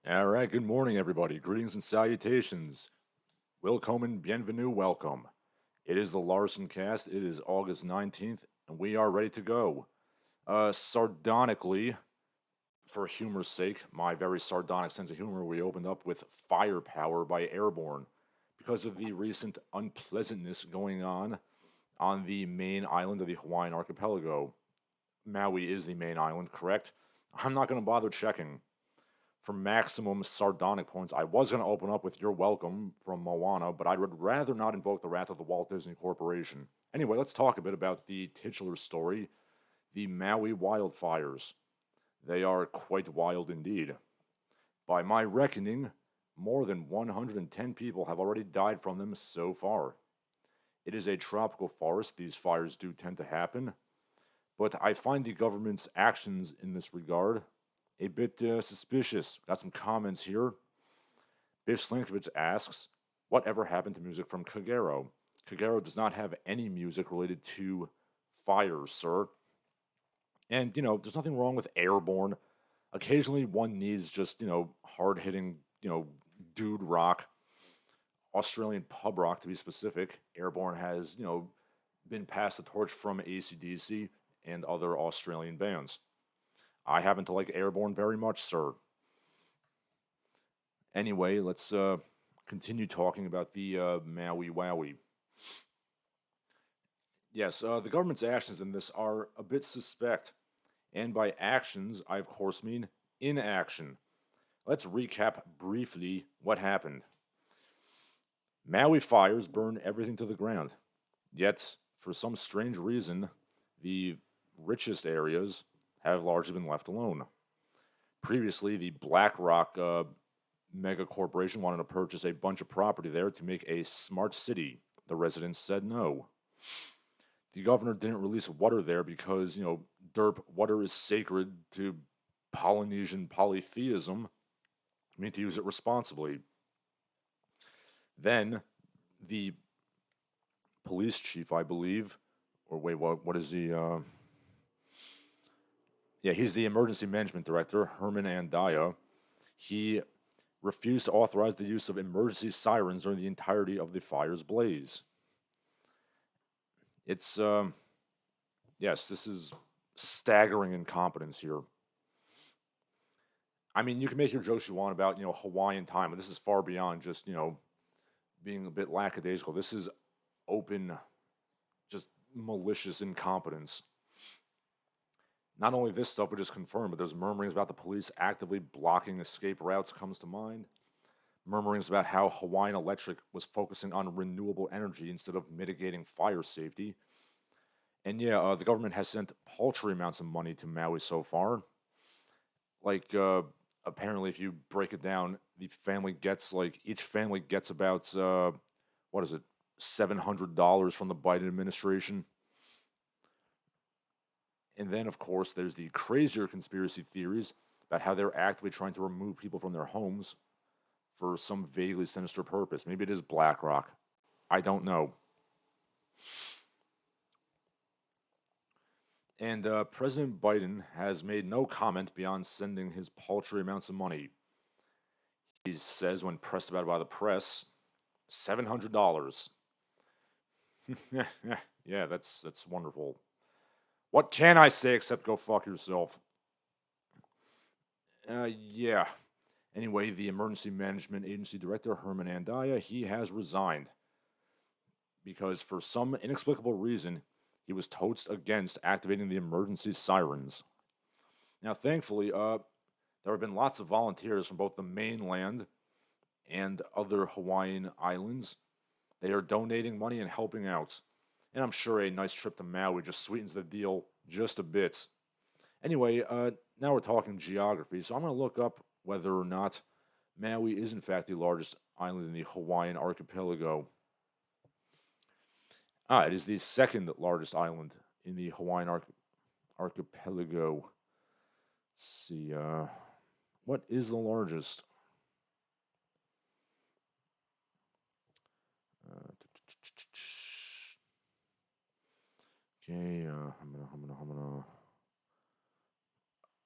All right, good morning, everybody. Greetings and salutations. Willkommen, bienvenue, welcome. It is the Larsen cast. It is August 19th, and we are ready to go. Sardonically, for humor's sake, my very sardonic sense of humor, we opened up with Firepower by Airbourne because of the recent unpleasantness going on the main island of the Hawaiian archipelago. Maui is the main island, correct? I'm not going to bother checking. For maximum sardonic points, I was going to open up with You're Welcome from Moana, but I would rather not invoke the wrath of the Walt Disney Corporation. Anyway, let's talk a bit about the titular story, the Maui wildfires. They are quite wild indeed. By my reckoning, more than 110 people have already died from them so far. It is a tropical forest, these fires do tend to happen, but I find the government's actions in this regard a bit suspicious. Got some comments here. Biff Slankovich asks, whatever happened to music from Kagero? Kagero does not have any music related to fire, sir. And, there's nothing wrong with Airborne. Occasionally one needs just, hard hitting, dude rock, Australian pub rock to be specific. Airborne has, been passed the torch from AC/DC and other Australian bands. I happen to like Airborne very much, sir. Anyway, let's continue talking about the Maui Wowie. Yes, the government's actions in this are a bit suspect. And by actions, I of course mean inaction. Let's recap briefly what happened. Maui fires burned everything to the ground. Yet, for some strange reason, the richest areas have largely been left alone. Previously, the BlackRock mega corporation wanted to purchase a bunch of property there to make a smart city. The residents said no. The governor didn't release water there because, derp, water is sacred to Polynesian polytheism. We need to use it responsibly. Then the police chief, I believe, or wait, what is he? Yeah, he's the emergency management director, Herman Andaya. He refused to authorize the use of emergency sirens during the entirety of the fire's blaze. It's, yes, this is staggering incompetence here. I mean, you can make your jokes you want about, Hawaiian time, but this is far beyond just, being a bit lackadaisical. This is open, just malicious incompetence. Not only this stuff, which is confirmed, but there's murmurings about the police actively blocking escape routes comes to mind. Murmurings about how Hawaiian Electric was focusing on renewable energy instead of mitigating fire safety. And yeah, the government has sent paltry amounts of money to Maui so far. Like, apparently, if you break it down, each family gets about, what is it, $700 from the Biden administration. And then, of course, there's the crazier conspiracy theories about how they're actively trying to remove people from their homes for some vaguely sinister purpose. Maybe it is BlackRock. I don't know. And President Biden has made no comment beyond sending his paltry amounts of money. He says, when pressed about it by the press, $700. Yeah, that's wonderful. What can I say except go fuck yourself? Yeah. Anyway, the Emergency Management Agency Director, Herman Andaya, he has resigned because for some inexplicable reason, he was totes against activating the emergency sirens. Now, thankfully, there have been lots of volunteers from both the mainland and other Hawaiian islands. They are donating money and helping out. And I'm sure a nice trip to Maui just sweetens the deal just a bit. Anyway, now we're talking geography, so I'm going to look up whether or not Maui is in fact the largest island in the Hawaiian archipelago. It is the second largest island in the Hawaiian archipelago. Let's see, what is the largest? Okay, I'm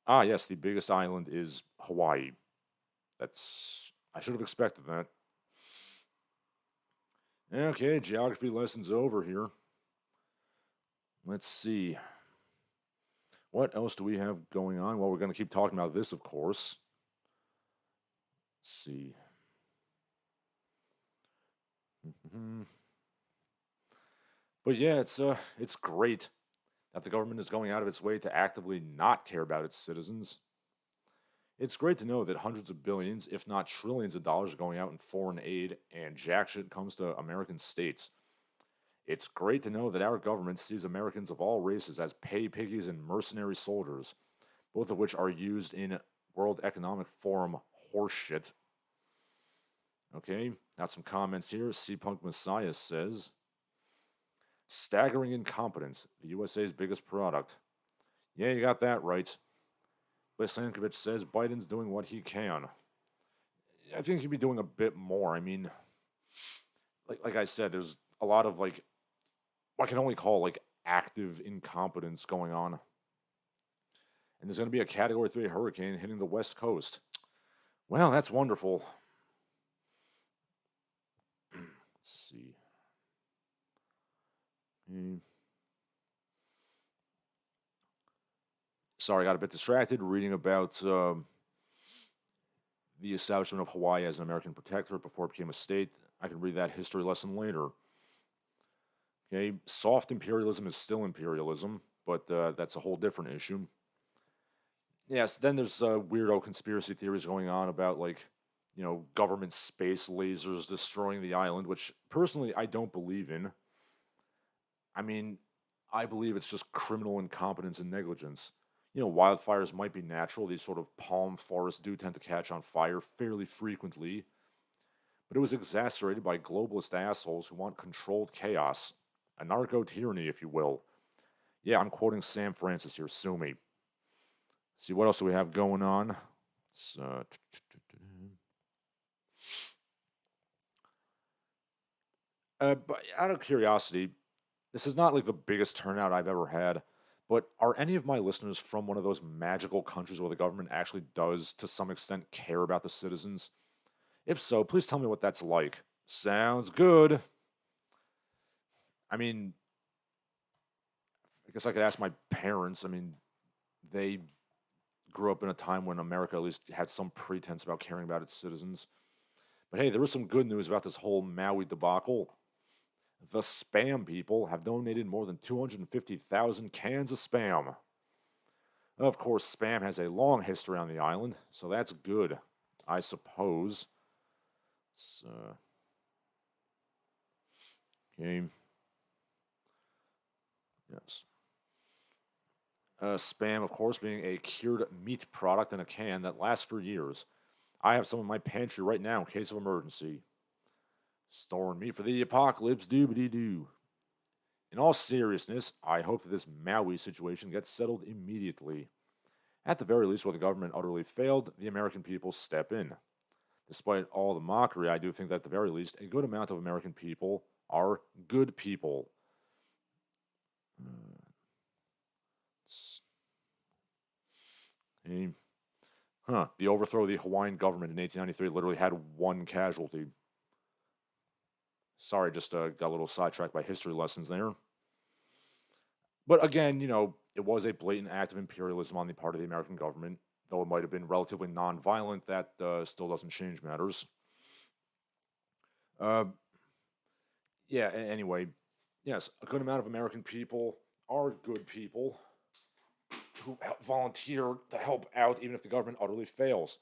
gonna. Yes, the biggest island is Hawaii. I should have expected that. Okay, geography lesson's over here. Let's see. What else do we have going on? Well, we're going to keep talking about this, of course. Let's see. But yeah, it's great that the government is going out of its way to actively not care about its citizens. It's great to know that hundreds of billions, if not trillions of dollars are going out in foreign aid and jack shit comes to American states. It's great to know that our government sees Americans of all races as pay piggies and mercenary soldiers, both of which are used in World Economic Forum horseshit. Okay, got some comments here. C Punk Messiah says, staggering incompetence, the USA's biggest product. Yeah, you got that right. Lysankovich says Biden's doing what he can. I think he'd be doing a bit more. I mean, like I said, there's a lot of what I can only call active incompetence going on. And there's going to be a Category 3 hurricane hitting the West Coast. Well, that's wonderful. Let's see. Sorry, I got a bit distracted reading about the establishment of Hawaii as an American protectorate before it became a state. I can read that history lesson later. Okay, soft imperialism is still imperialism, but that's a whole different issue. Yes, then there's weirdo conspiracy theories going on about government space lasers destroying the island, which personally I don't believe in. I mean, I believe it's just criminal incompetence and negligence. Wildfires might be natural. These sort of palm forests do tend to catch on fire fairly frequently, but it was exacerbated by globalist assholes who want controlled chaos. Anarcho-tyranny, if you will. Yeah, I'm quoting Sam Francis here. Sue me. See, what else do we have going on? But out of curiosity, this is not like the biggest turnout I've ever had, but are any of my listeners from one of those magical countries where the government actually does, to some extent, care about the citizens? If so, please tell me what that's like. Sounds good. I mean, I guess I could ask my parents. I mean, they grew up in a time when America at least had some pretense about caring about its citizens. But hey, there was some good news about this whole Maui debacle. The spam people have donated more than 250,000 cans of spam. Of course, spam has a long history on the island, so that's good, I suppose. Okay. Yes. Spam, of course, being a cured meat product in a can that lasts for years. I have some in my pantry right now in case of emergency. Storing meat for the apocalypse, doobity doo. In all seriousness, I hope that this Maui situation gets settled immediately. At the very least, where the government utterly failed, the American people step in. Despite all the mockery, I do think that at the very least, a good amount of American people are good people. The overthrow of the Hawaiian government in 1893 literally had one casualty. Sorry, just got a little sidetracked by history lessons there. But again, it was a blatant act of imperialism on the part of the American government, though it might have been relatively nonviolent. That still doesn't change matters. Yeah, anyway, yes, a good amount of American people are good people who volunteer to help out even if the government utterly fails.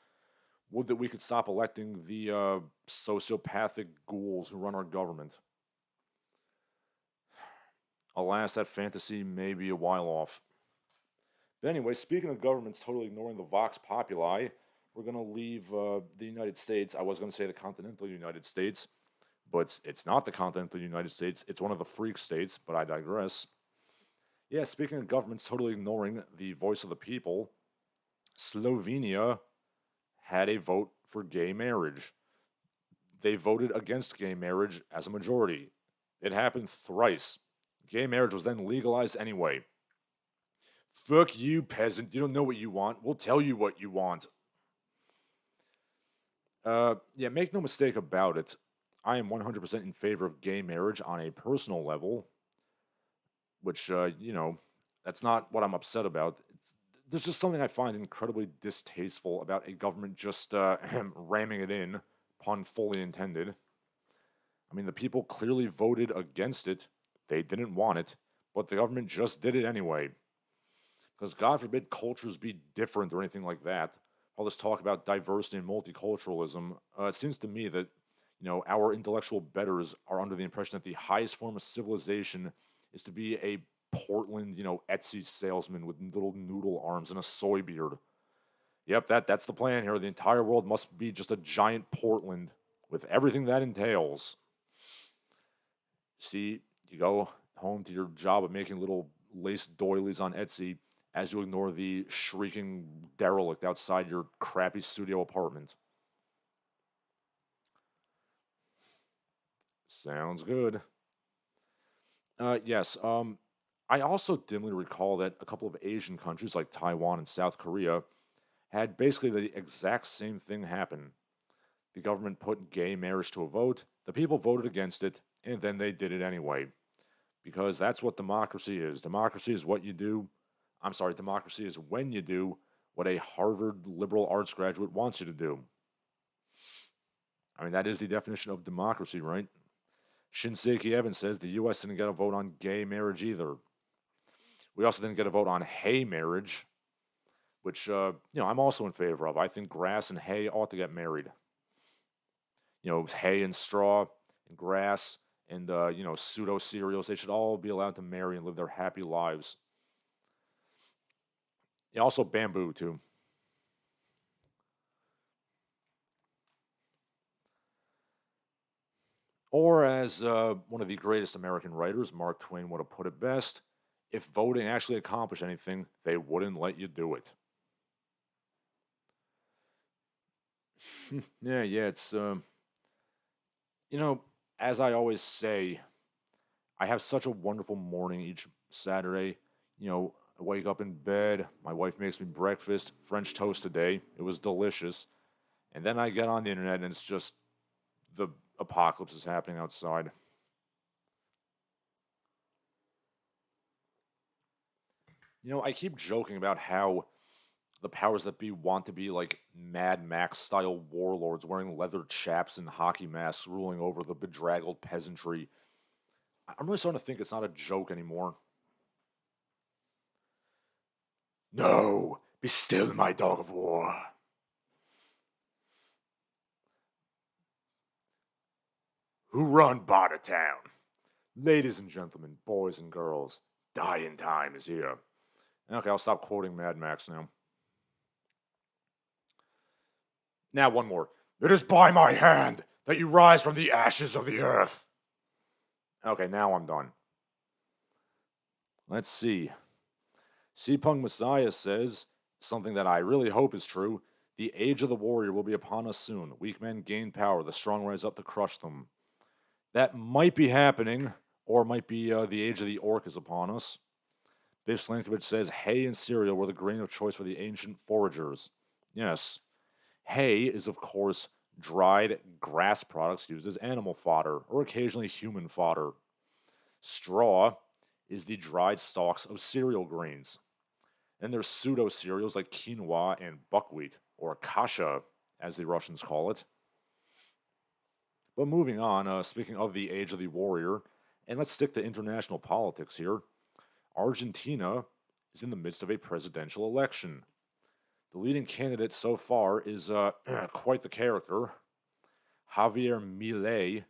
Would that we could stop electing the sociopathic ghouls who run our government. Alas, that fantasy may be a while off. But anyway, speaking of governments totally ignoring the Vox Populi, we're going to leave the United States. I was going to say the continental United States, but it's not the continental United States. It's one of the freak states, but I digress. Yeah, speaking of governments totally ignoring the voice of the people, Slovenia had a vote for gay marriage. They voted against gay marriage as a majority. It happened thrice. Gay marriage was then legalized anyway. Fuck you, peasant. You don't know what you want. We'll tell you what you want. Yeah, make no mistake about it. I am 100% in favor of gay marriage on a personal level, which, that's not what I'm upset about. There's just something I find incredibly distasteful about a government just ramming it in, pun fully intended. I mean, the people clearly voted against it. They didn't want it, but the government just did it anyway. Because God forbid cultures be different or anything like that. All this talk about diversity and multiculturalism, it seems to me that, our intellectual betters are under the impression that the highest form of civilization is to be a Portland, Etsy salesman with little noodle arms and a soy beard. Yep, that's the plan here. The entire world must be just a giant Portland with everything that entails. See, you go home to your job of making little lace doilies on Etsy as you ignore the shrieking derelict outside your crappy studio apartment. Sounds good. Yes. I also dimly recall that a couple of Asian countries like Taiwan and South Korea had basically the exact same thing happen. The government put gay marriage to a vote, the people voted against it, and then they did it anyway. Because that's what democracy is. Democracy is what you do. I'm sorry, democracy is when you do what a Harvard liberal arts graduate wants you to do. I mean, that is the definition of democracy, right? Shinseki Evans says the U.S. didn't get a vote on gay marriage either. We also didn't get a vote on hay marriage, which, I'm also in favor of. I think grass and hay ought to get married. Hay and straw and grass and, pseudo cereals, they should all be allowed to marry and live their happy lives. Yeah, also bamboo, too. Or, as one of the greatest American writers, Mark Twain, would have put it best, if voting actually accomplished anything, they wouldn't let you do it. Yeah, it's, you know, as I always say, I have such a wonderful morning each Saturday. I wake up in bed, my wife makes me breakfast, French toast today. It was delicious. And then I get on the internet and it's just the apocalypse is happening outside. I keep joking about how the powers that be want to be like Mad Max style warlords wearing leather chaps and hockey masks ruling over the bedraggled peasantry. I'm really starting to think it's not a joke anymore. No, be still, my dog of war. Who run Bartertown? Ladies and gentlemen, boys and girls, dying time is here. Okay, I'll stop quoting Mad Max now. Now, one more. It is by my hand that you rise from the ashes of the earth. Okay, now I'm done. Let's see. Punk Messiah says something that I really hope is true. The age of the warrior will be upon us soon. Weak men gain power, the strong rise up to crush them. That might be happening, or might be the age of the orc is upon us. Biff Slankovich says hay and cereal were the grain of choice for the ancient foragers. Yes. Hay is, of course, dried grass products used as animal fodder, or occasionally human fodder. Straw is the dried stalks of cereal grains. Then there's pseudo cereals like quinoa and buckwheat, or kasha, as the Russians call it. But moving on, speaking of the age of the warrior, and let's stick to international politics here. Argentina is in the midst of a presidential election. The leading candidate so far is quite the character. Javier Milei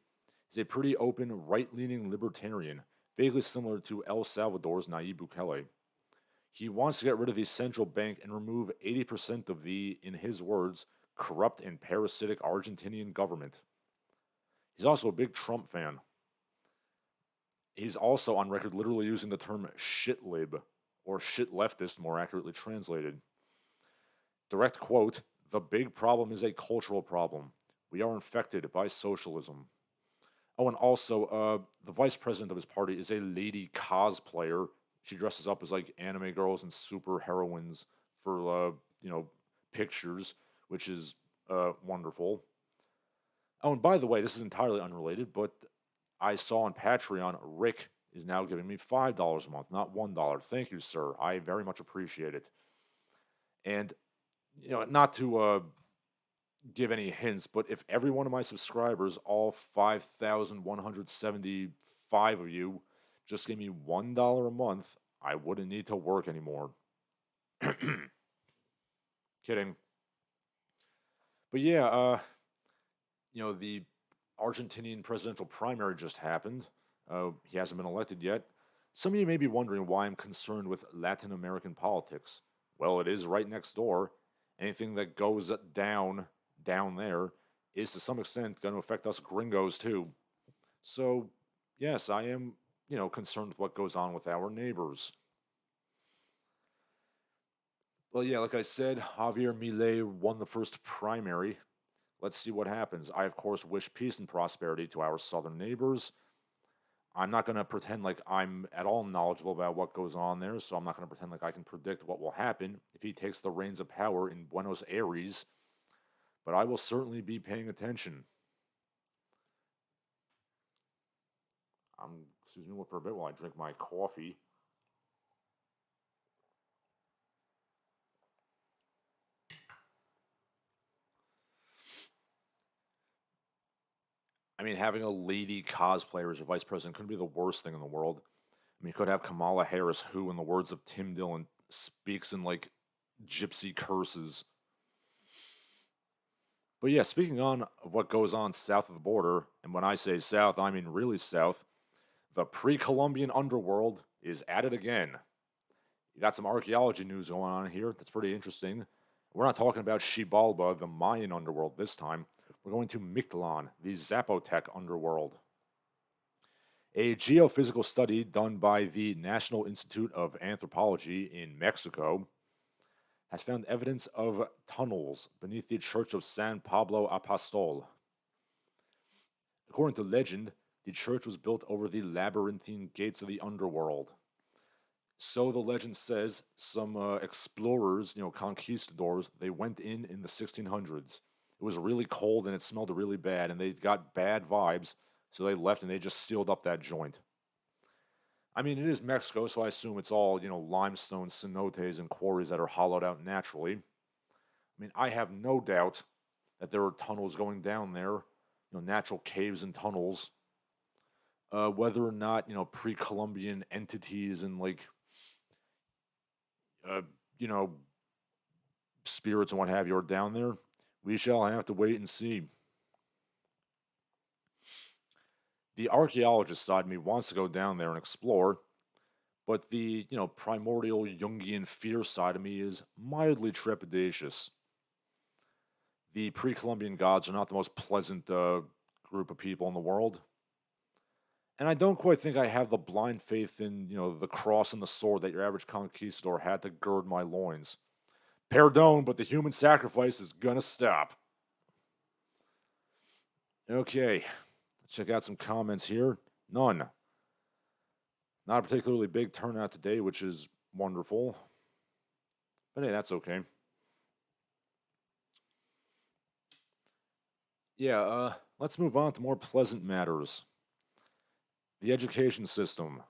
is a pretty open, right-leaning libertarian, vaguely similar to El Salvador's Nayib Bukele. He wants to get rid of the central bank and remove 80% of the, in his words, corrupt and parasitic Argentinian government. He's also a big Trump fan. He's also on record literally using the term shitlib, or shit leftist more accurately translated. Direct quote, the big problem is a cultural problem. We are infected by socialism. Oh, and also, the vice president of his party is a lady cosplayer. She dresses up as like anime girls and super heroines for, pictures, which is wonderful. Oh, and by the way, this is entirely unrelated, but I saw on Patreon, Rick is now giving me $5 a month, not $1. Thank you, sir. I very much appreciate it. And, not to give any hints, but if every one of my subscribers, all 5,175 of you, just gave me $1 a month, I wouldn't need to work anymore. Kidding. But yeah, the Argentinian presidential primary just happened. He hasn't been elected yet. Some of you may be wondering why I'm concerned with Latin American politics. Well, it is right next door. Anything that goes down there is to some extent going to affect us gringos too. So, yes, I am, concerned with what goes on with our neighbors. Well, yeah, like I said, Javier Milei won the first primary. Let's see what happens. I, of course, wish peace and prosperity to our southern neighbors. I'm not going to pretend like I'm at all knowledgeable about what goes on there, so I'm not going to pretend like I can predict what will happen if he takes the reins of power in Buenos Aires, but I will certainly be paying attention. Excuse me for a bit while I drink my coffee. I mean, having a lady cosplayer as your vice president couldn't be the worst thing in the world. I mean, you could have Kamala Harris, who, in the words of Tim Dillon, speaks in like gypsy curses. But yeah, speaking on of what goes on south of the border, and when I say south, I mean really south, the pre-Columbian underworld is at it again. You got some archaeology news going on here that's pretty interesting. We're not talking about Xibalba, the Mayan underworld this time. We're going to Mictlan, the Zapotec underworld. A geophysical study done by the National Institute of Anthropology in Mexico has found evidence of tunnels beneath the Church of San Pablo Apostol. According to legend, the church was built over the labyrinthine gates of the underworld. So the legend says some explorers, conquistadors, they went in the 1600s. It was really cold and it smelled really bad, and they got bad vibes, so they left and they just sealed up that joint. I mean, it is Mexico, so I assume it's all, limestone cenotes and quarries that are hollowed out naturally. I mean, I have no doubt that there are tunnels going down there, natural caves and tunnels. Whether or not, pre-Columbian entities and, like, uh, you know, spirits and what have you are down there, we shall have to wait and see. The archaeologist side of me wants to go down there and explore, but the, primordial Jungian fear side of me is mildly trepidatious. The pre-Columbian gods are not the most pleasant group of people in the world. And I don't quite think I have the blind faith in, the cross and the sword that your average conquistador had to gird my loins. Pardon, but the human sacrifice is gonna stop. Okay, let's check out some comments here. None. Not a particularly big turnout today, which is wonderful. But hey, that's okay. Yeah, let's move on to more pleasant matters. The education system.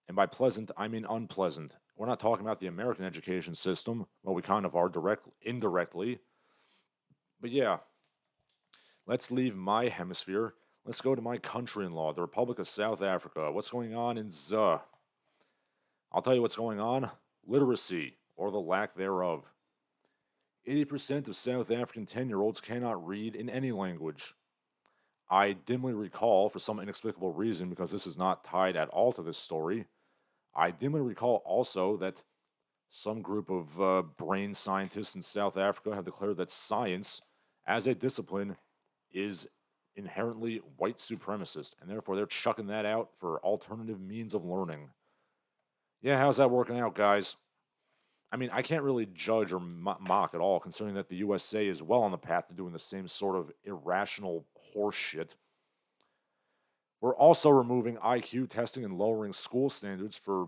And by pleasant, I mean unpleasant. We're not talking about the American education system. Well, we kind of are indirectly. But yeah, let's leave my hemisphere. Let's go to my country-in-law, the Republic of South Africa. What's going on in Zuh? I'll tell you what's going on. Literacy, or the lack thereof. 80% of South African 10-year-olds cannot read in any language. I dimly recall, for some inexplicable reason, because this is not tied at all to this story, I dimly recall also that some group of brain scientists in South Africa have declared that science, as a discipline, is inherently white supremacist, and therefore they're chucking that out for alternative means of learning. Yeah, how's that working out, guys? I mean, I can't really judge or mock at all, considering that the USA is well on the path to doing the same sort of irrational horseshit. We're also removing IQ testing and lowering school standards for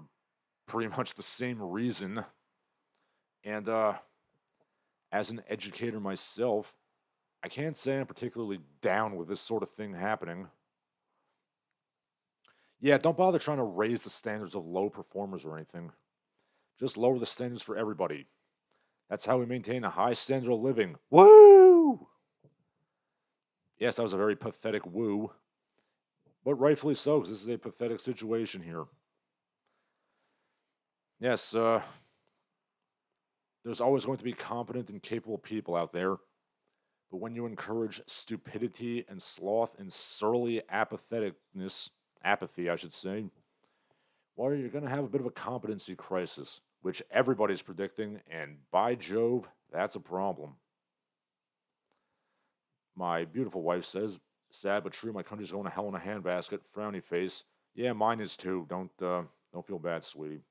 pretty much the same reason. And as an educator myself, I can't say I'm particularly down with this sort of thing happening. Yeah, don't bother trying to raise the standards of low performers or anything. Just lower the standards for everybody. That's how we maintain a high standard of living. Woo! Yes, that was a very pathetic woo, but rightfully so, because this is a pathetic situation here. Yes, there's always going to be competent and capable people out there, but when you encourage stupidity and sloth and surly apatheticness, apathy, I should say, well, you're going to have a bit of a competency crisis, which everybody's predicting, and by Jove, that's a problem. My beautiful wife says, sad but true, my country's going to hell in a handbasket, frowny face. Yeah, mine is too. Don't feel bad, sweetie.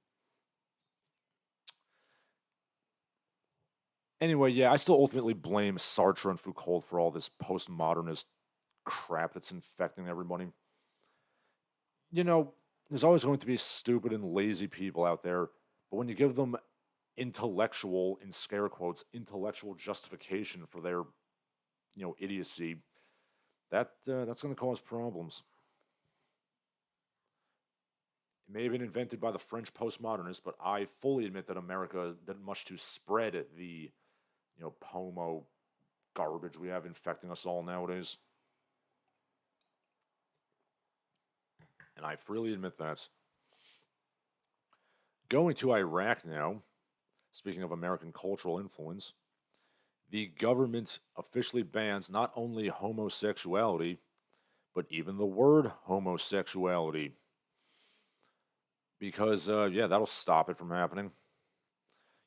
Anyway, yeah, I still ultimately blame Sartre and Foucault for all this postmodernist crap that's infecting everybody. You know, there's always going to be stupid and lazy people out there, but when you give them intellectual, in scare quotes, intellectual justification for their, idiocy, that's going to cause problems. It may have been invented by the French postmodernists, but I fully admit that America did much to spread the, pomo garbage we have infecting us all nowadays. And I freely admit that. Going to Iraq now, speaking of American cultural influence, the government officially bans not only homosexuality, but even the word homosexuality. Because, yeah, that'll stop it from happening.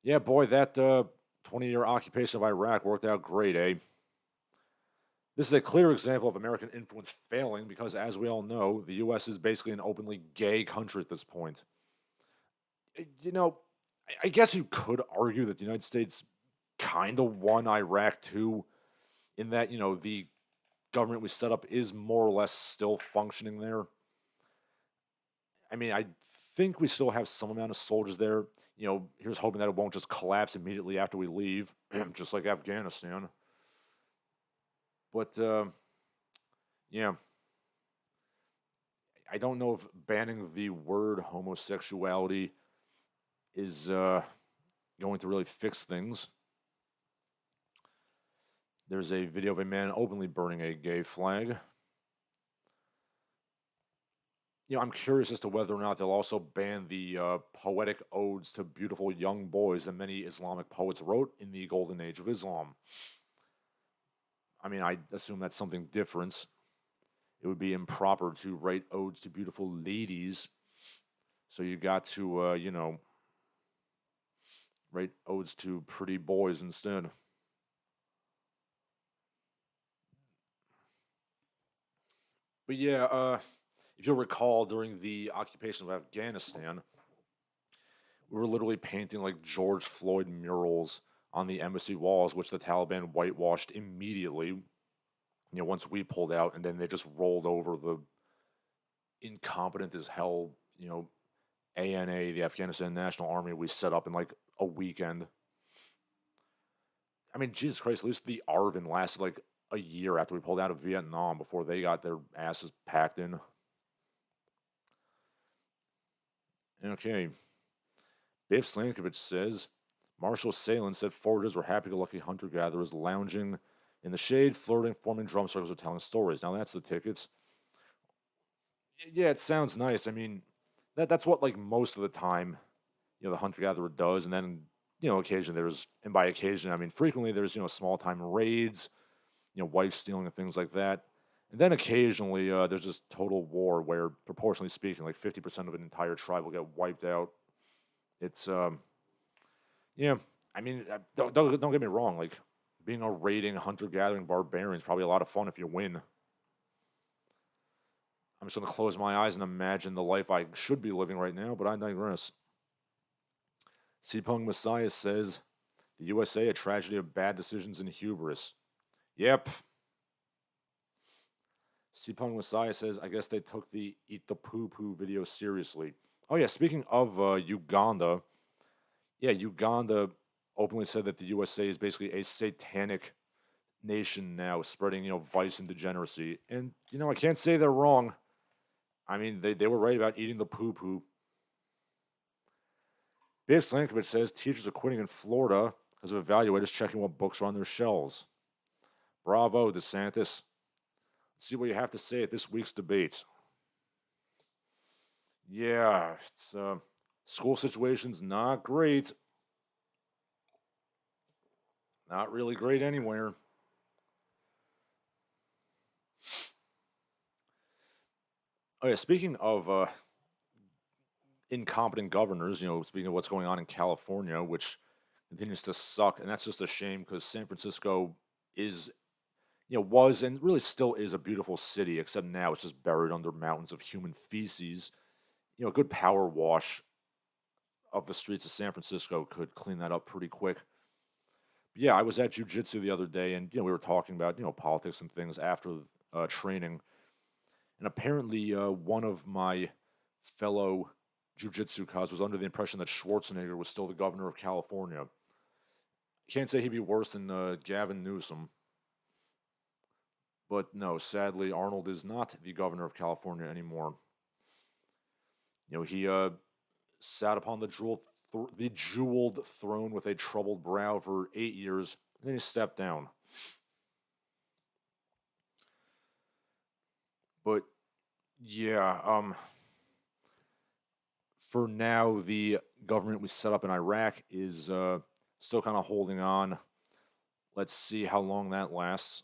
Yeah, boy, that 20-year occupation of Iraq worked out great, eh? This is a clear example of American influence failing because, as we all know, the U.S. is basically an openly gay country at this point. You know, I guess you could argue that the United States kind of won Iraq too, in that, the government we set up is more or less still functioning there. I mean, I think we still have some amount of soldiers there. Here's hoping that it won't just collapse immediately after we leave, just like Afghanistan. But, yeah, I don't know if banning the word homosexuality is going to really fix things. There's a video of a man openly burning a gay flag. I'm curious as to whether or not they'll also ban the poetic odes to beautiful young boys that many Islamic poets wrote in the golden age of Islam. I mean, I assume that's something different. It would be improper to write odes to beautiful ladies. So you got to, write odes to pretty boys instead. But yeah, if you'll recall, during the occupation of Afghanistan, we were literally painting like George Floyd murals on the embassy walls, which the Taliban whitewashed immediately. Once we pulled out, and then they just rolled over the incompetent as hell, ANA, the Afghanistan National Army, we set up in like a weekend. I mean, Jesus Christ, at least the ARVN lasted like a year after we pulled out of Vietnam before they got their asses packed in. Okay. Biff Slankovich says Marshall Salin said foragers were happy-go-lucky hunter-gatherers lounging in the shade, flirting, forming drum circles, or telling stories. Now that's the tickets. Yeah, it sounds nice. I mean, that's what like most of the time, the hunter-gatherer does, and then occasionally and by occasion I mean frequently there's small-time raids, wife stealing and things like that. And then occasionally there's just total war where, proportionally speaking, like 50% of an entire tribe will get wiped out. It's yeah. I mean, don't get me wrong. Like being a raiding hunter-gathering barbarian is probably a lot of fun if you win. I'm just gonna close my eyes and imagine the life I should be living right now, but I digress. Sipung Messiah says, "The USA, a tragedy of bad decisions and hubris." Yep. Sipung Messiah says, "I guess they took the eat the poo poo video seriously." Oh yeah, speaking of Uganda, yeah, Uganda openly said that the USA is basically a satanic nation now, spreading, vice and degeneracy. And, I can't say they're wrong. I mean, they were right about eating the poo poo. Dave Slankovich says teachers are quitting in Florida because of evaluators checking what books are on their shelves. Bravo, DeSantis. Let's see what you have to say at this week's debate. Yeah, it's school situation's not great. Not really great anywhere. Oh yeah, speaking of incompetent governors, speaking of what's going on in California, which continues to suck, and that's just a shame because San Francisco is, was and really still is a beautiful city, except now it's just buried under mountains of human feces. A good power wash of the streets of San Francisco could clean that up pretty quick. But yeah, I was at jujitsu the other day, and we were talking about politics and things after training, and apparently one of my fellow jujitsu cuz was under the impression that Schwarzenegger was still the governor of California. Can't say he'd be worse than Gavin Newsom, but no, sadly, Arnold is not the governor of California anymore. He sat upon the jeweled throne with a troubled brow for 8 years, and then he stepped down. But yeah, for now, the government we set up in Iraq is still kind of holding on. Let's see how long that lasts.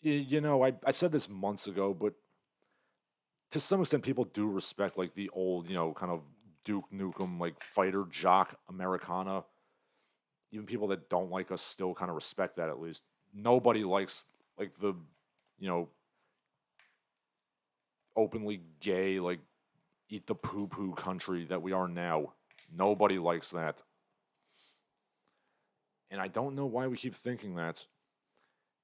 I said this months ago, but to some extent, people do respect like the old, kind of Duke Nukem, like fighter jock Americana. Even people that don't like us still kind of respect that at least. Nobody likes like the, you know, openly gay, like eat the poo poo country that we are now. Nobody likes that. And I don't know why we keep thinking that.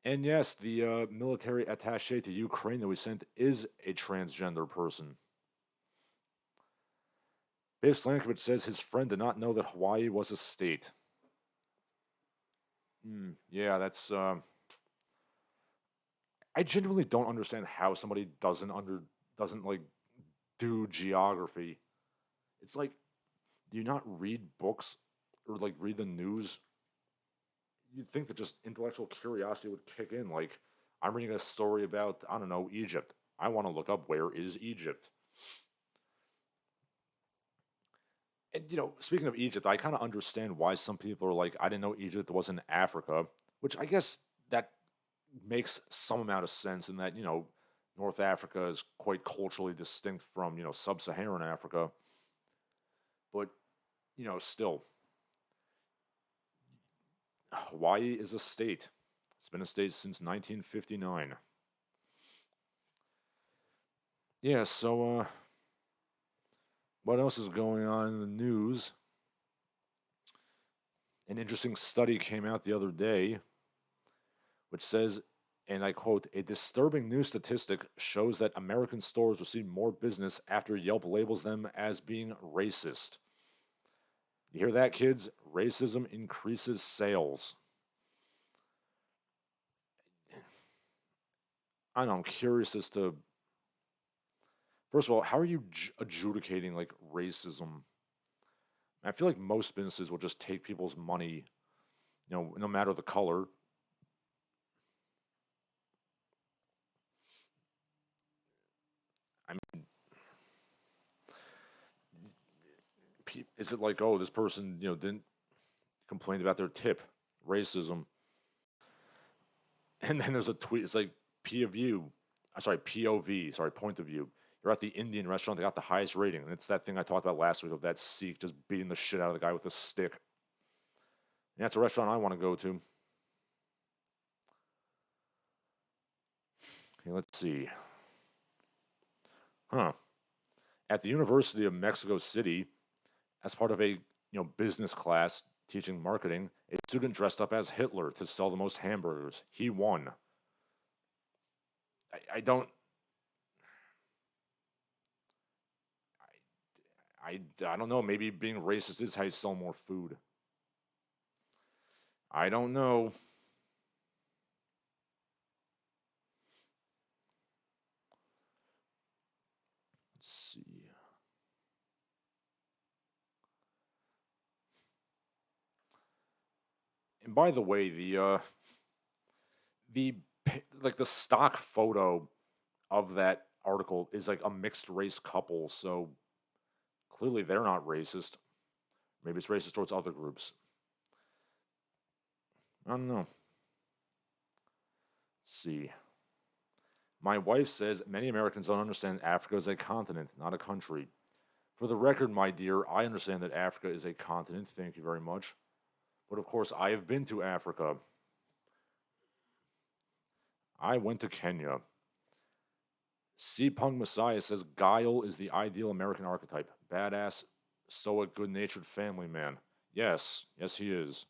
And yes, the military attache to Ukraine that we sent is a transgender person. Dave Slankovich says his friend did not know that Hawaii was a state. Yeah, that's. I genuinely don't understand how somebody doesn't like do geography. It's like, do you not read books or like read the news? You'd think that just intellectual curiosity would kick in. Like, I'm reading a story about, I don't know, Egypt. I want to look up where is Egypt. And, speaking of Egypt, I kind of understand why some people are like, I didn't know Egypt was in Africa, which I guess that makes some amount of sense in that, North Africa is quite culturally distinct from, sub Saharan Africa. But, still, Hawaii is a state. It's been a state since 1959. Yeah, so what else is going on in the news? An interesting study came out the other day which says, and I quote, a disturbing new statistic shows that American stores receive more business after Yelp labels them as being racist. You hear that, kids? Racism increases sales. I don't know, I'm curious as to, first of all, how are you adjudicating like racism? I feel like most businesses will just take people's money, no matter the color. I mean, is it like, oh, this person, didn't complain about their tip, racism, and then there's a tweet. It's like POV, sorry, point of view. You're at the Indian restaurant that got the highest rating, and it's that thing I talked about last week of that Sikh just beating the shit out of the guy with a stick. And that's a restaurant I want to go to. Okay, let's see. At the University of Mexico City, as part of a business class teaching marketing, a student dressed up as Hitler to sell the most hamburgers. He won. I don't. I don't know. Maybe being racist is how you sell more food. I don't know. Let's see. And by the way, the like the stock photo of that article is like a mixed race couple, so clearly they're not racist. Maybe it's racist towards other groups. I don't know. Let's see. My wife says many Americans don't understand Africa is a continent, not a country. For the record, my dear, I understand that Africa is a continent. Thank you very much. But of course, I have been to Africa. I went to Kenya. C. Punk Messiah says Guile is the ideal American archetype. Badass, stoic, good natured family man. Yes, yes, he is.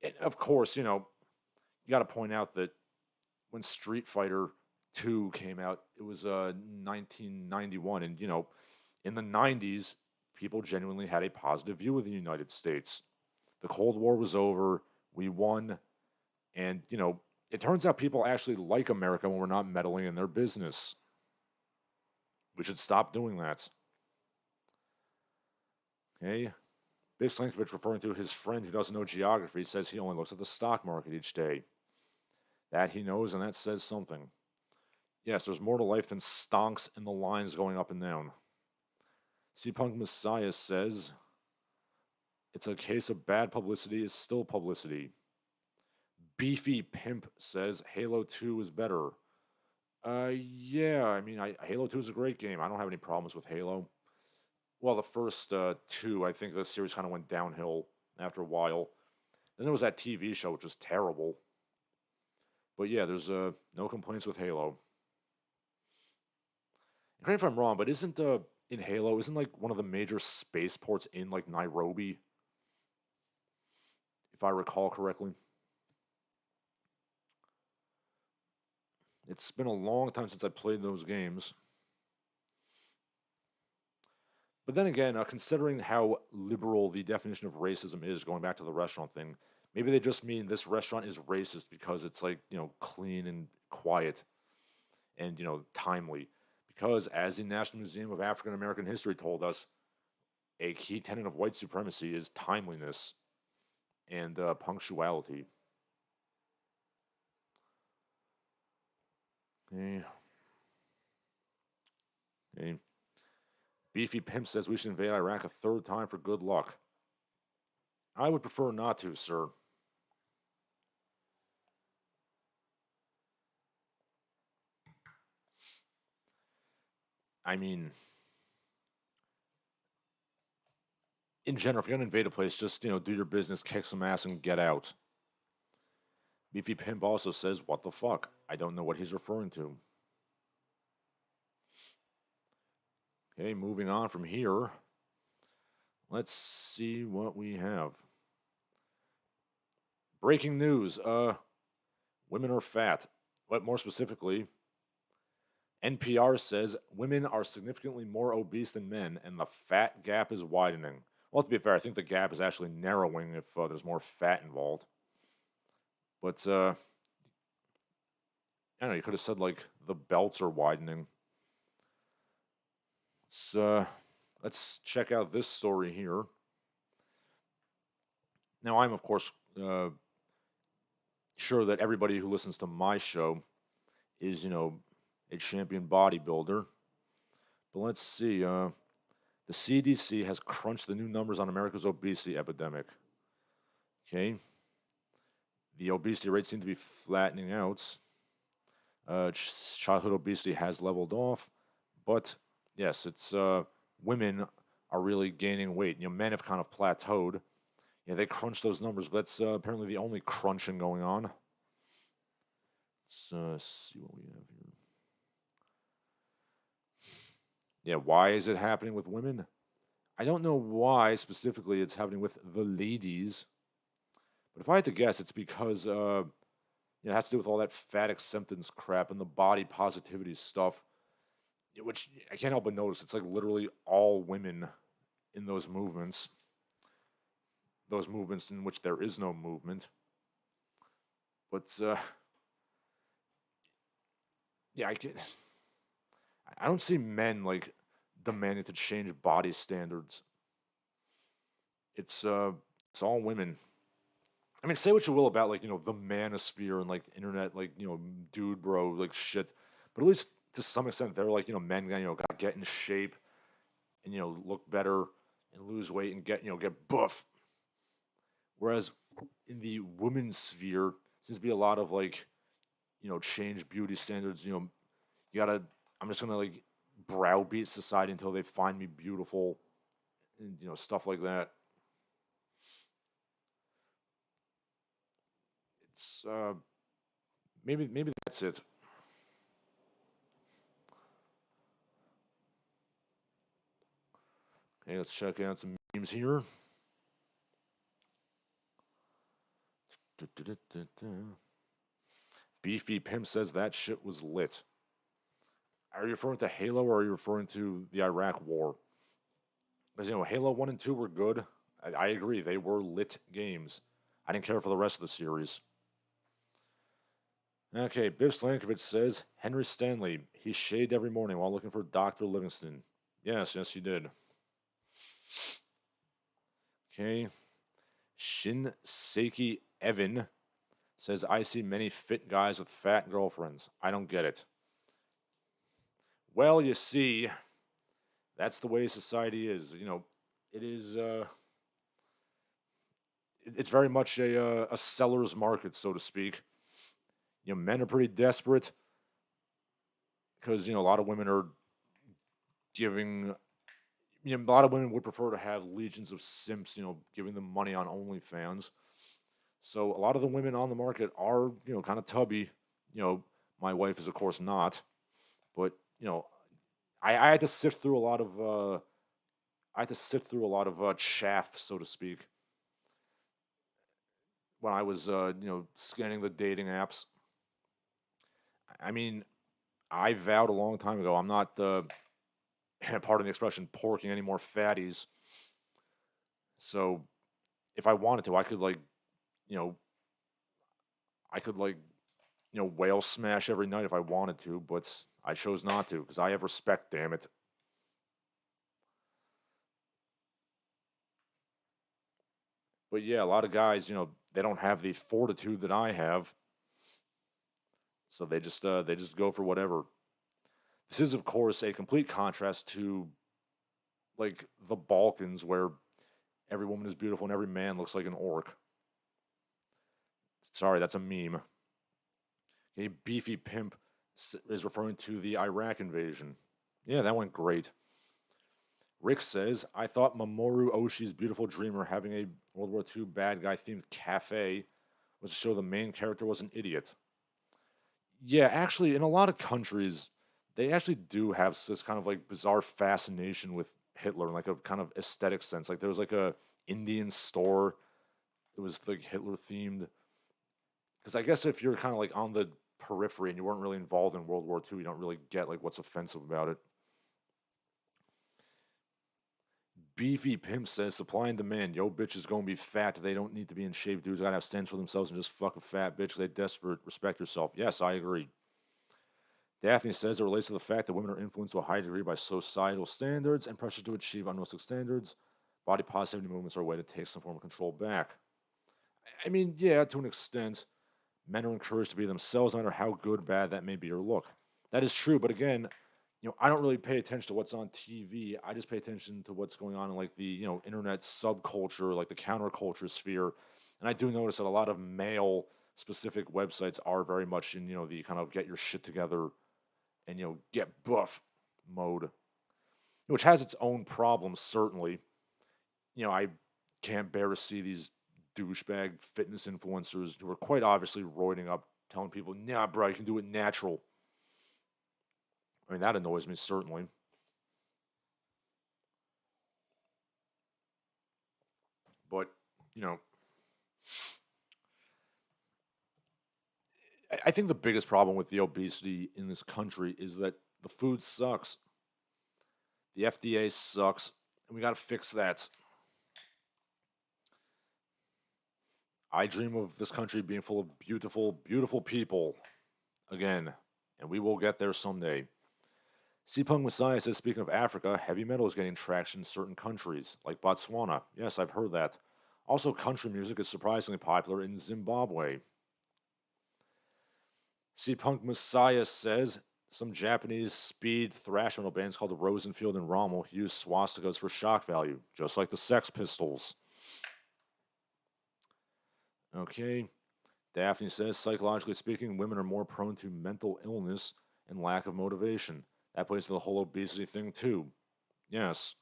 And of course, you got to point out that when Street Fighter 2 came out, it was 1991. And, in the 90s, people genuinely had a positive view of the United States. The Cold War was over. We won. And, it turns out people actually like America when we're not meddling in their business. We should stop doing that. Okay? Big Slankovich, referring to his friend who doesn't know geography, says he only looks at the stock market each day. That he knows, and that says something. Yes, there's more to life than stonks and the lines going up and down. C. Punk Messiah says, it's a case of bad publicity is still publicity. Beefy Pimp says, Halo 2 is better. Yeah, I mean, Halo 2 is a great game. I don't have any problems with Halo. Well, the first two, I think the series kind of went downhill after a while. Then there was that TV show, which was terrible. But yeah, there's no complaints with Halo. And correct me if I'm wrong, but isn't in Halo, isn't like one of the major spaceports in like Nairobi? If I recall correctly. It's been a long time since I played those games. But then again, considering how liberal the definition of racism is, going back to the restaurant thing, maybe they just mean this restaurant is racist because it's like, clean and quiet and, timely. Because as the National Museum of African American History told us, a key tenet of white supremacy is timeliness and punctuality. Okay. Okay. Beefy Pimp says we should invade Iraq a third time for good luck. I would prefer not to, sir. I mean, in general, if you're going to invade a place, just, do your business, kick some ass, and get out. Beefy Pimp also says, what the fuck? I don't know what he's referring to. Okay, moving on from here. Let's see what we have. Breaking news. Women are fat. But more specifically, NPR says women are significantly more obese than men, and the fat gap is widening. Well, to be fair, I think the gap is actually narrowing if there's more fat involved. But, I don't know, you could have said, like, the belts are widening. Let's check out this story here. Now, I'm, of course, sure that everybody who listens to my show is, a champion bodybuilder. But let's see. The CDC has crunched the new numbers on America's obesity epidemic. Okay. The obesity rates seem to be flattening out. Childhood obesity has leveled off. But, yes, it's women are really gaining weight. Men have kind of plateaued. Yeah, they crunch those numbers, but that's apparently the only crunching going on. Let's see what we have here. Yeah, why is it happening with women? I don't know why specifically it's happening with the ladies, but if I had to guess, it's because it has to do with all that fat acceptance crap and the body positivity stuff, which I can't help but notice. It's like literally all women in those movements. those movements in which there is no movement. But yeah, I don't see men like demanding to change body standards. It's all women. I mean, say what you will about like the manosphere and like internet like dude bro like shit, but at least to some extent they're like men gotta get in shape and look better and lose weight and get buff. Whereas in the women's sphere seems to be a lot of like change beauty standards. You gotta. I'm just gonna like browbeat society until they find me beautiful and stuff like that. It's maybe that's it. Okay, let's check out some memes here. Beefy Pimp says that shit was lit. Are you referring to Halo or are you referring to the Iraq War? Because Halo 1 and 2 were good. I agree, they were lit games. I didn't care for the rest of the series. Okay, Biff Slankovich says Henry Stanley. He shaved every morning while looking for Dr. Livingston. Yes, he did. Okay. Shin Seiki Evan says I see many fit guys with fat girlfriends. I don't get it. Well, you see, that's the way society is. It is. It's very much a seller's market, so to speak. Men are pretty desperate because a lot of women are giving. A lot of women would prefer to have legions of simps, giving them money on OnlyFans. So a lot of the women on the market are, kind of tubby. My wife is of course not, but I had to sift through a lot of chaff, so to speak, when I was scanning the dating apps. I mean, I vowed a long time ago I'm not pardon the expression porking any more fatties. So if I wanted to, I could like you know I could like whale smash every night if I wanted to, but I chose not to because I have respect. Damn it. But yeah, a lot of guys, they don't have the fortitude that I have, so they just go for whatever. This is, of course, a complete contrast to like the Balkans, where every woman is beautiful and every man looks like an orc. Sorry, that's a meme. A beefy pimp is referring to the Iraq invasion. Yeah, that went great. Rick says, I thought Mamoru Oshii's Beautiful Dreamer having a World War II bad guy themed cafe was to show the main character was an idiot. Yeah, actually, in a lot of countries, they actually do have this kind of like bizarre fascination with Hitler in like a kind of aesthetic sense. Like there was like a Indian store that was like Hitler themed. Because I guess if you're kind of like on the periphery and you weren't really involved in World War II, you don't really get like what's offensive about it. Beefy Pimp says supply and demand. Yo, bitch is gonna be fat. They don't need to be in shape. Dudes gotta have stands for themselves and just fuck a fat bitch. They desperate. Respect yourself. Yes, I agree. Daphne says it relates to the fact that women are influenced to a high degree by societal standards and pressure to achieve unrealistic standards. Body positivity movements are a way to take some form of control back. I mean, yeah, to an extent. Men are encouraged to be themselves, no matter how good, bad that may be or look. That is true, but again, I don't really pay attention to what's on TV. I just pay attention to what's going on in like the internet subculture, like the counterculture sphere, and I do notice that a lot of male specific websites are very much in the kind of get your shit together and get buff mode, which has its own problems certainly. I can't bear to see these douchebag fitness influencers who are quite obviously roiding up, telling people, "Nah, bro, you can do it natural." I mean, that annoys me certainly. But you know, I think the biggest problem with the obesity in this country is that the food sucks. The FDA sucks, and we got to fix that. I dream of this country being full of beautiful, beautiful people again, and we will get there someday. Punk Messiah says, speaking of Africa, heavy metal is getting traction in certain countries, like Botswana. Yes, I've heard that. Also, country music is surprisingly popular in Zimbabwe. Punk Messiah says, some Japanese speed thrash metal bands called the Rosenfield and Rommel use swastikas for shock value, just like the Sex Pistols. Okay. Daphne says, psychologically speaking, women are more prone to mental illness and lack of motivation. That plays to the whole obesity thing, too. Yes.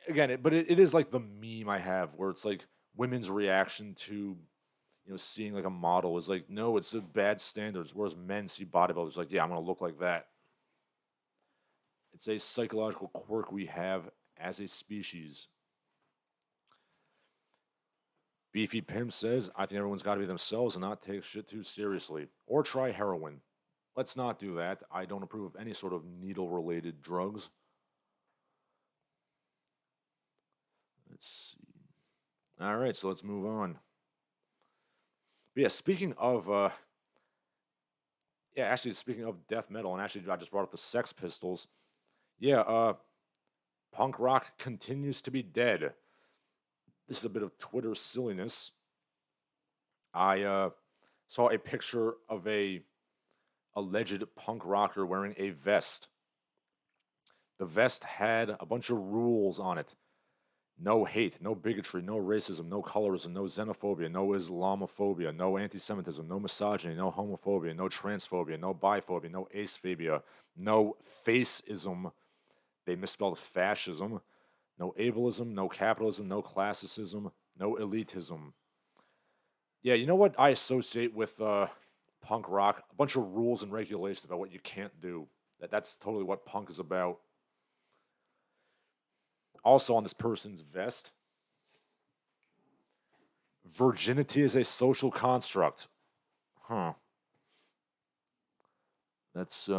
Again, but it is like the meme I have where it's like women's reaction to, seeing like a model is like, no, it's the bad standards. Whereas men see bodybuilders like, yeah, I'm going to look like that. It's a psychological quirk we have as a species. Beefy Pimp says, I think everyone's got to be themselves and not take shit too seriously. Or try heroin. Let's not do that. I don't approve of any sort of needle-related drugs. Let's see. All right, so let's move on. But yeah, speaking of death metal, and actually I just brought up the Sex Pistols. Yeah, punk rock continues to be dead. This is a bit of Twitter silliness. I saw a picture of a alleged punk rocker wearing a vest. The vest had a bunch of rules on it. No hate, no bigotry, no racism, no colorism, no xenophobia, no Islamophobia, no anti-Semitism, no misogyny, no homophobia, no transphobia, no biphobia, no acephobia, no faceism. They misspelled fascism. No ableism, no capitalism, no classicism, no elitism. Yeah, you know what I associate with punk rock? A bunch of rules and regulations about what you can't do. That's totally what punk is about. Also on this person's vest, virginity is a social construct. Huh. That's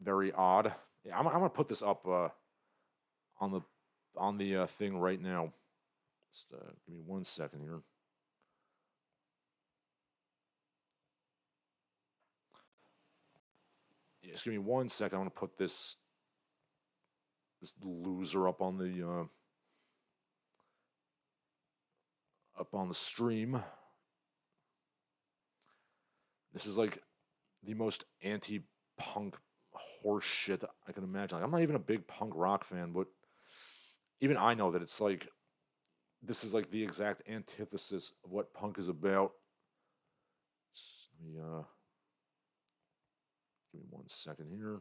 very odd. Yeah, I'm gonna put this up on the thing right now. Just give me 1 second here. Yeah, just give me 1 second. I'm gonna put this loser up on the stream. This is like the most anti-punk horse shit I can imagine. Like, I'm not even a big punk rock fan, but even I know that it's like this is like the exact antithesis of what punk is about. Let me give me 1 second here.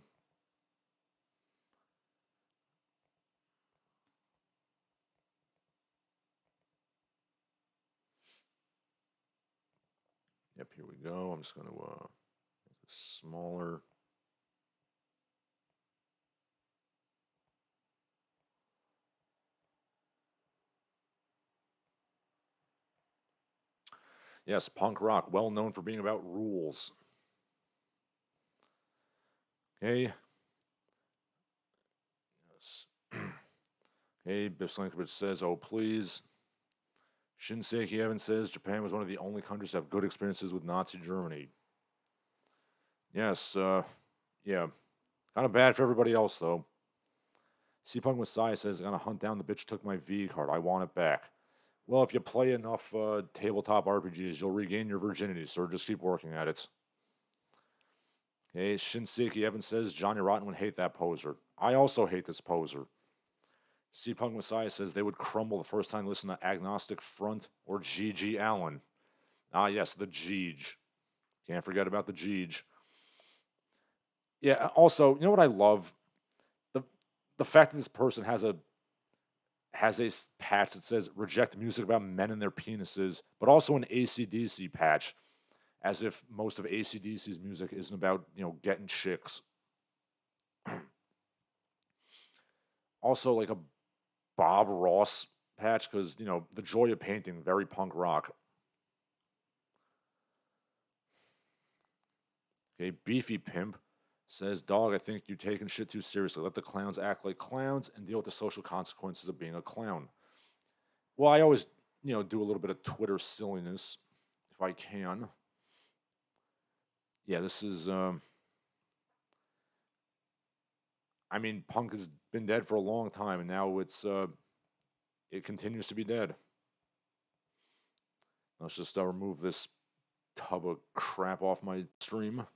Yep, here we go. I'm just going to make this smaller. Yes, punk rock, well known for being about rules. Okay. Yes. Okay, Biff Slankovich says, oh, please. Shinseki Evan says, Japan was one of the only countries to have good experiences with Nazi Germany. Yes, yeah. Kind of bad for everybody else, though. C-Punk Messiah says, I'm going to hunt down the bitch who took my V card. I want it back. Well, if you play enough tabletop RPGs, you'll regain your virginity, sir. Just keep working at it. Okay, Shinseki Evan says, Johnny Rotten would hate that poser. I also hate this poser. C-Punk Messiah says they would crumble the first time they listen to Agnostic Front or G.G. Allen. Ah, yes, the Jeej. Can't forget about the Jeej. Yeah, also, you know what I love? The fact that this person has a patch that says reject music about men and their penises, but also an AC/DC patch, as if most of AC/DC's music isn't about, getting chicks. Also, like a Bob Ross patch, because, the joy of painting, very punk rock. Okay, Beefy Pimp says, dog, I think you're taking shit too seriously. Let the clowns act like clowns and deal with the social consequences of being a clown. Well, I always, do a little bit of Twitter silliness if I can. Yeah, this is. I mean, punk has been dead for a long time, and now it continues to be dead. Let's just remove this tub of crap off my stream.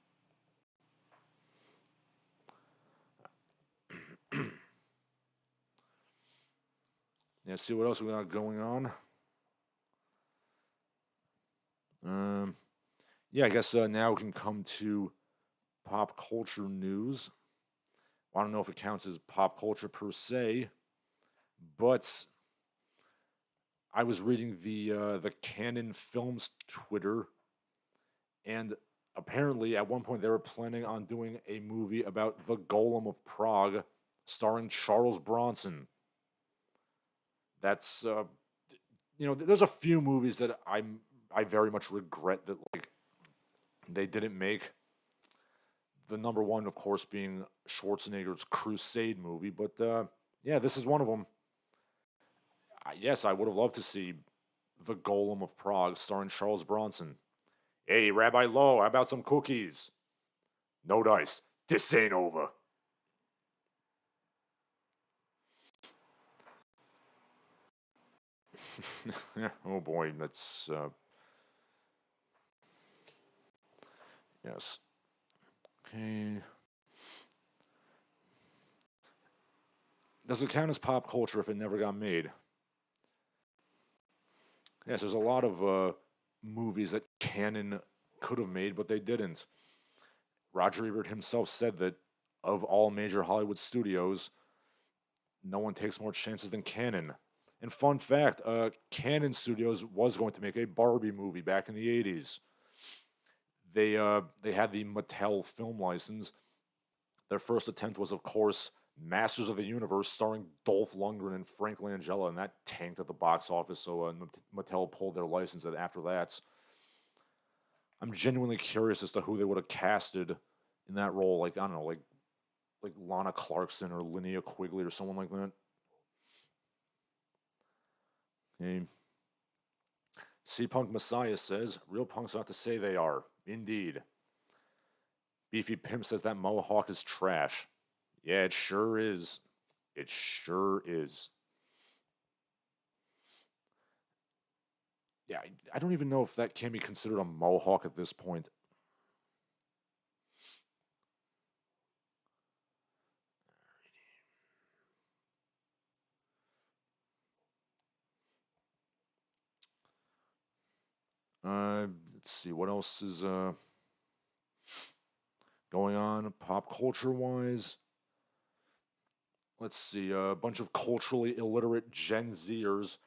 Yeah, see what else we got going on. Yeah, I guess now we can come to pop culture news. I don't know if it counts as pop culture per se, but I was reading the Canon Films Twitter, and apparently at one point they were planning on doing a movie about the Golem of Prague, starring Charles Bronson. That's there's a few movies that I very much regret that like they didn't make. The number one, of course, being Schwarzenegger's Crusade movie, but yeah, this is one of them. Yes, I would have loved to see the Golem of Prague starring Charles Bronson. Hey, Rabbi Lowe, how about some cookies? No dice. This ain't over. Oh boy, that's yes. Okay. Does it count as pop culture if it never got made? Yes, there's a lot of movies that Canon could have made, but they didn't. Roger Ebert himself said that of all major Hollywood studios, no one takes more chances than Canon. And fun fact, Canon Studios was going to make a Barbie movie back in the '80s. They had the Mattel film license. Their first attempt was, of course, Masters of the Universe, starring Dolph Lundgren and Frank Langella, and that tanked at the box office. So Mattel pulled their license after that. I'm genuinely curious as to who they would have casted in that role. Like I don't know, like Lana Clarkson or Linnea Quigley or someone like that. Okay. C Punk Messiah says, real punks ought to say they are. Indeed. Beefy Pimp says that Mohawk is trash. Yeah, it sure is. It sure is. Yeah, I don't even know if that can be considered a Mohawk at this point. Let's see what else is going on pop culture wise. Let's see. A bunch of culturally illiterate Gen Zers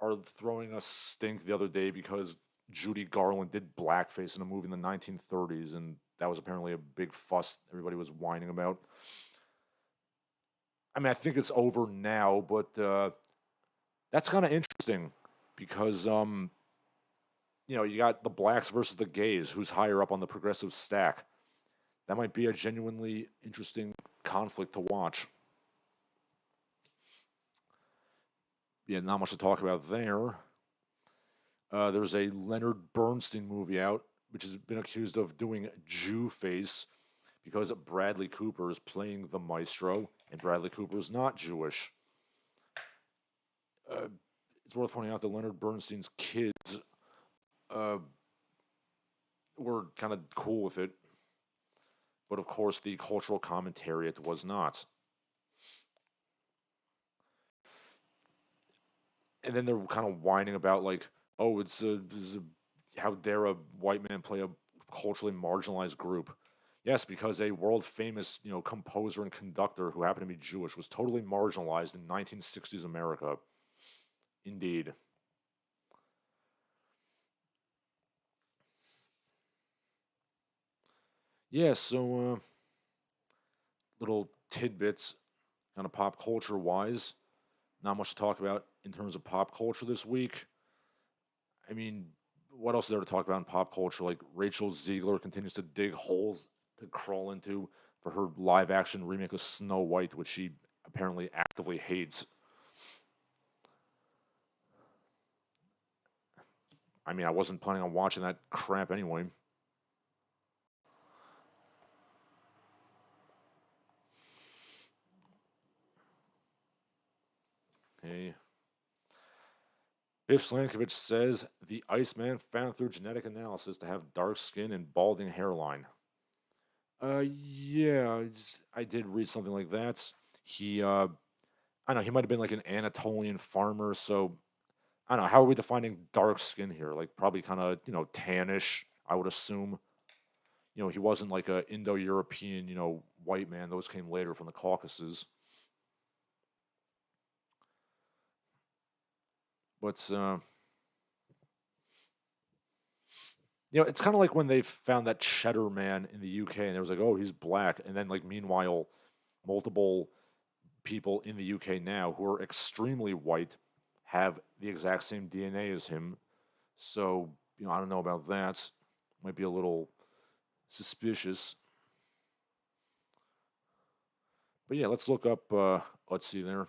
are throwing a stink the other day because Judy Garland did blackface in a movie in the 1930s, and that was apparently a big fuss everybody was whining about. I mean, I think it's over now, but that's kind of interesting because you got the blacks versus the gays. Who's higher up on the progressive stack? That might be a genuinely interesting conflict to watch. Yeah, not much to talk about there. There's a Leonard Bernstein movie out, which has been accused of doing Jew face because Bradley Cooper is playing the maestro, and Bradley Cooper is not Jewish. Uh, it's worth pointing out that Leonard Bernstein's kids uh, were kind of cool with it, but of course the cultural commentariat was not. And then they're kind of whining about like, oh, how dare a white man play a culturally marginalized group? Yes, because a world famous, composer and conductor who happened to be Jewish was totally marginalized in 1960s America. Indeed. Yeah, so little tidbits kind of pop culture wise. Not much to talk about in terms of pop culture this week. I mean, what else is there to talk about in pop culture? Like Rachel Ziegler continues to dig holes to crawl into for her live action remake of Snow White, which she apparently actively hates. I mean, I wasn't planning on watching that crap anyway. Hey. Biff Slankovich says the Iceman found through genetic analysis to have dark skin and balding hairline. Yeah, I did read something like that. I don't know, he might have been like an Anatolian farmer, so I don't know, how are we defining dark skin here? Like probably kind of, tannish, I would assume. He wasn't like a Indo-European, white man. Those came later from the Caucasus. But it's kind of like when they found that Cheddar man in the UK, and it was like, oh, he's black, and then like meanwhile, multiple people in the UK now who are extremely white have the exact same DNA as him. So I don't know about that. Might be a little suspicious. But yeah, let's look up Otzi there.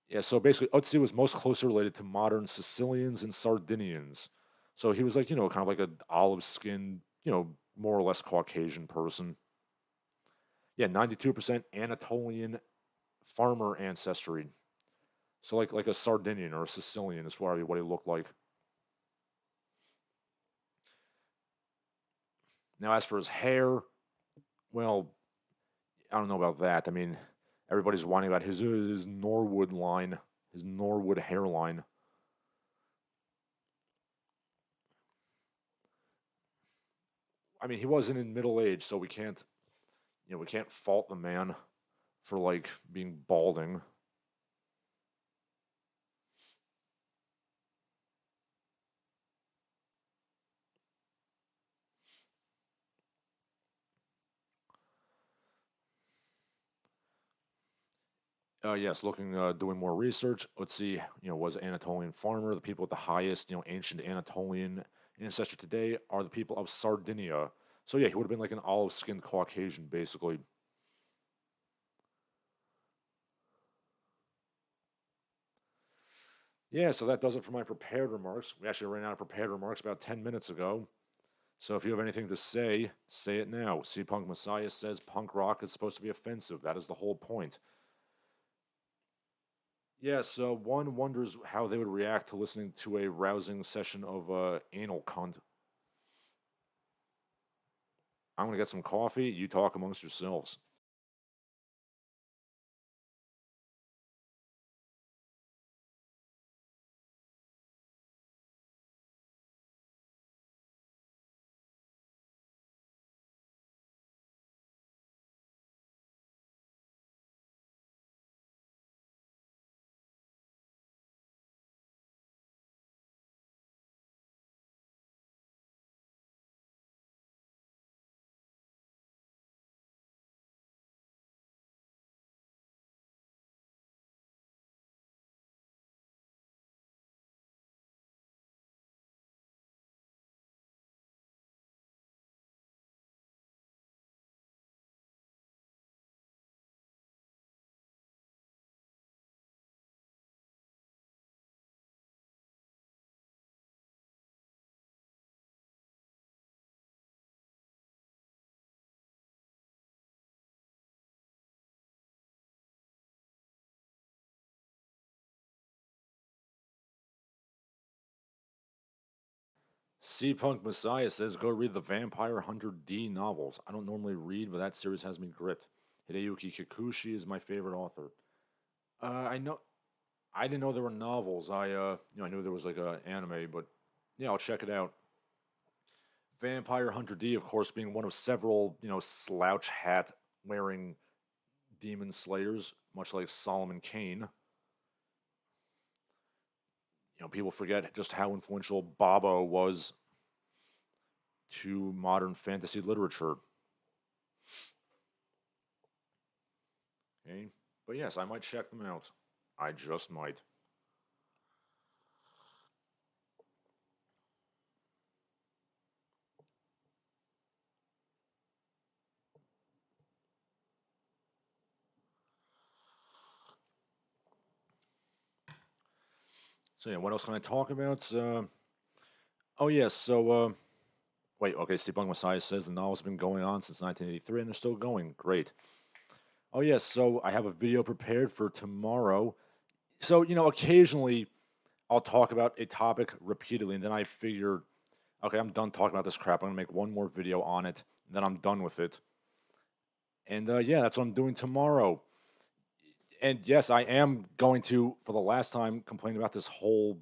Yeah, so basically, Otzi was most closely related to modern Sicilians and Sardinians. So he was like, kind of like an olive skinned, more or less Caucasian person. Yeah, 92% Anatolian farmer ancestry. So like a Sardinian or a Sicilian is what he looked like. Now, as for his hair, well, I don't know about that. I mean, everybody's whining about his Norwood line, his Norwood hairline. I mean, he wasn't in middle age, so we can't fault the man for like being balding. Yes, doing more research. Let's see, was Anatolian farmer. The people with the highest, ancient Anatolian ancestry today are the people of Sardinia. So yeah, he would have been like an olive-skinned Caucasian, basically. Yeah, so that does it for my prepared remarks. We actually ran out of prepared remarks about 10 minutes ago. So if you have anything to say it now. C Punk Messiah says punk rock is supposed to be offensive. That is the whole point. Yeah, so one wonders how they would react to listening to a rousing session of anal cunt. I'm gonna get some coffee. You talk amongst yourselves. C Punk Messiah says go read the Vampire Hunter D novels. I don't normally read, but that series has me gripped. Hideyuki Kikuchi is my favorite author. I know I didn't know there were novels. I knew there was like a anime, but yeah, I'll check it out. Vampire Hunter D, of course, being one of several, slouch hat wearing demon slayers, much like Solomon Kane. People forget just how influential Babo was to modern fantasy literature. Okay? But yes, I might check them out. I just might. So yeah, what else can I talk about? Oh yes, so wait, okay. Steampunk Messiah says the novel's been going on since 1983, and they're still going. Great. Oh yes, so I have a video prepared for tomorrow. So occasionally I'll talk about a topic repeatedly, and then I figure, okay, I'm done talking about this crap. I'm gonna make one more video on it, and then I'm done with it. And yeah, that's what I'm doing tomorrow. And yes, I am going to, for the last time, complain about this whole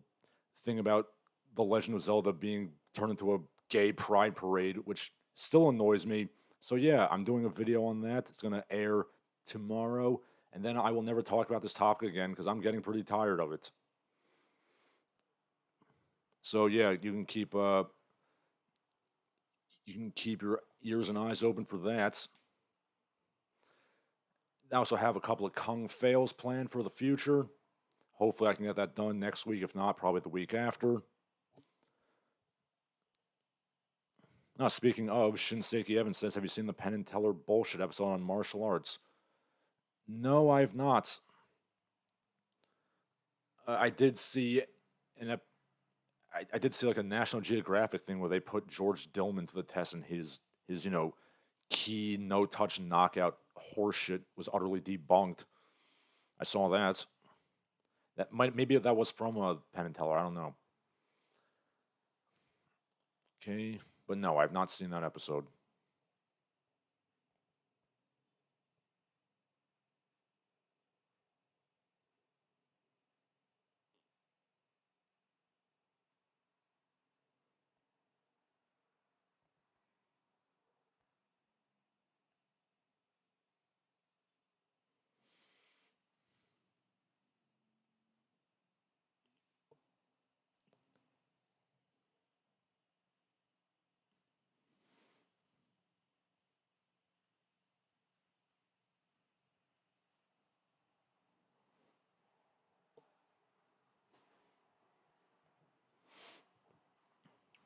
thing about The Legend of Zelda being turned into a gay pride parade, which still annoys me. So yeah, I'm doing a video on that. It's going to air tomorrow, and then I will never talk about this topic again because I'm getting pretty tired of it. So yeah, you can keep your ears and eyes open for that. I also have a couple of Kung fails planned for the future. Hopefully, I can get that done next week. If not, probably the week after. Now, speaking of, Shinseki Evans says, have you seen the Penn and Teller bullshit episode on martial arts? No, I have not. I did see an ep- I did see like a National Geographic thing where they put George Dillman to the test, and his key no touch knockout horseshit was utterly debunked. I saw that. Maybe that was from a Penn and Teller. I don't know. Okay, but no, I've not seen that episode.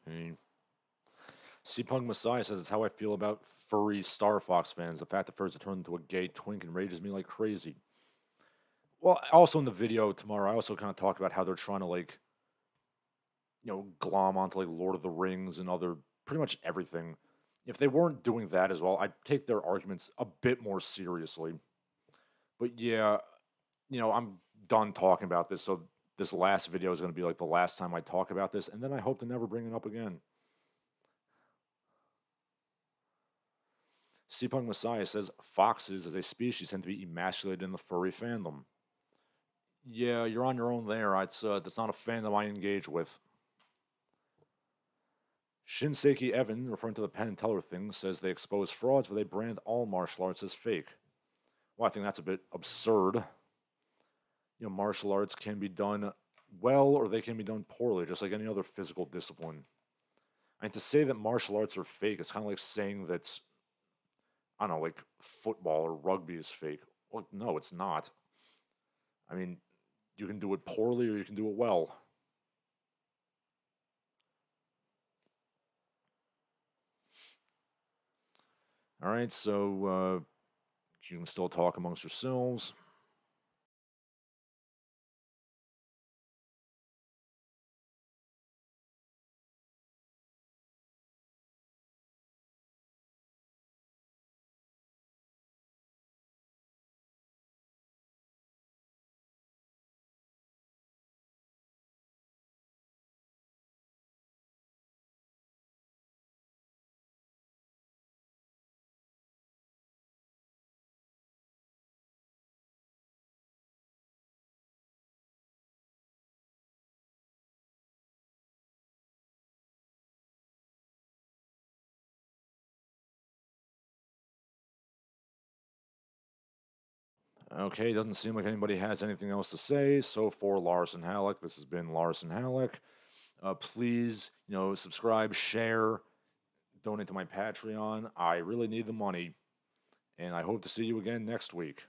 Okay. Punk Messiah says it's how I feel about furry Star Fox fans. The fact that furries have turned into a gay twink enrages me like crazy. Well, also in the video tomorrow, I also kind of talk about how they're trying to glom onto like Lord of the Rings and other pretty much everything. If they weren't doing that as well, I'd take their arguments a bit more seriously. But yeah, I'm done talking about this. So this last video is going to be like the last time I talk about this, and then I hope to never bring it up again. Punk Messiah says foxes as a species tend to be emasculated in the furry fandom. Yeah, you're on your own there. That's not a fandom I engage with. Shinseki Evan, referring to the Penn and Teller thing, says they expose frauds, but they brand all martial arts as fake. Well, I think that's a bit absurd. Martial arts can be done well or they can be done poorly, just like any other physical discipline. And to say that martial arts are fake, it's kind of like saying that, I don't know, like football or rugby is fake. Well, no, it's not. I mean, you can do it poorly or you can do it well. All right, so you can still talk amongst yourselves. Okay, doesn't seem like anybody has anything else to say. So for Larsen Halleck, this has been Larsen Halleck. Please, subscribe, share, donate to my Patreon. I really need the money, and I hope to see you again next week.